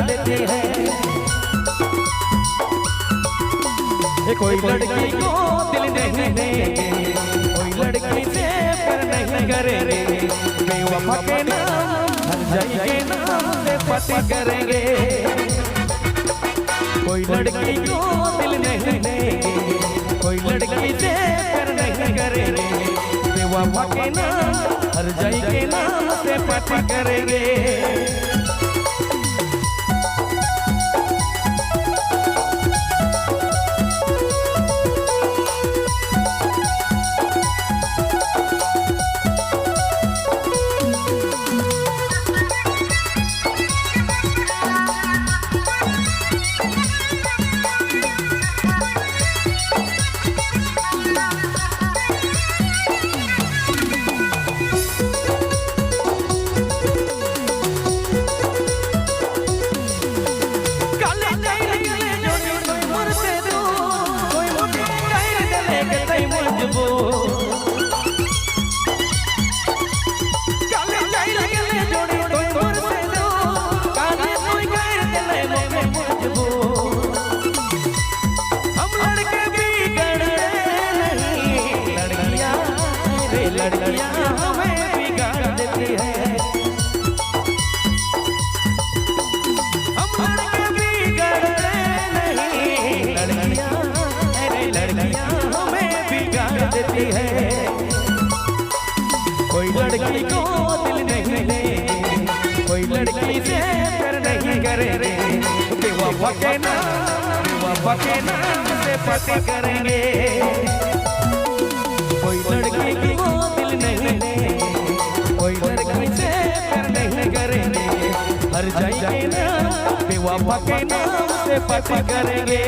देती है। कोई लड़की को दिल नहीं देंगे, कोई लड़की से प्यार नहीं करेंगे, बेवफा के नाम हर जाई के नाम से पति करेंगे। कोई लड़की को दिल नहीं देंगे, कोई लड़की से प्यार नहीं करेंगे, बेवफा के नाम हर जाई के नाम से पति करेंगे। लड़कियां हमें बिगाड़ देती है, हम लड़के बिगड़ते नहीं, लड़कियां अरे लड़कियां हमें बिगाड़ देती है। कोई लड़की को दिल नहीं देंगे, कोई लड़की से प्यार नहीं करेंगे, बेवफा के नाम से पति करेंगे। कोई लड़की को दिल नहीं देंगे, कोई लड़की से प्यार नहीं करेंगे, हर जाई के नाम बेवफा के नाम से पति करेंगे।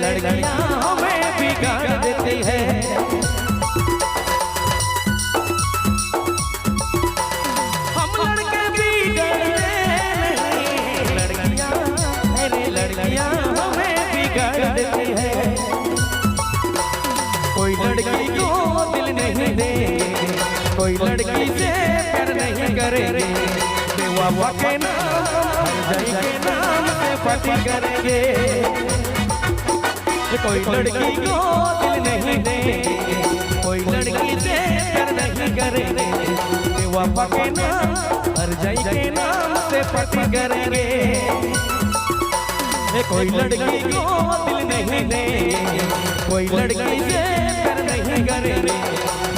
लड़कियां हमें बिगाड़ देती है, हम लड़के बिगड़ते नहीं, लड़कियां अरे लड़कियां हमें बिगाड़ देती है। कोई लड़की को दिल नहीं देंगे, कोई लड़की से प्यार नहीं करेंगे, बेवफा के नाम हर जाई के नाम से पति करेंगे। कोई लड़की को दिल नहीं देंगे, कोई लड़की से प्यार नहीं करेंगे, बेवफा के नाम हर जाई के नाम से पति करेंगे। कोई लड़की को दिल नहीं देंगे, कोई लड़की से प्यार नहीं करेंगे,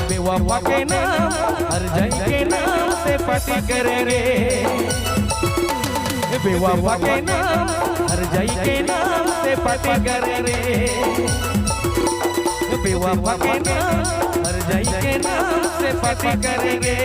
बेवफा के नाम हर जाई के नाम से पति करेंगे। बेवफा के नाम हर जाई के नाम से पति करेंगे, बेवफा के नाम हर जाई के नाम से पति करेंगे।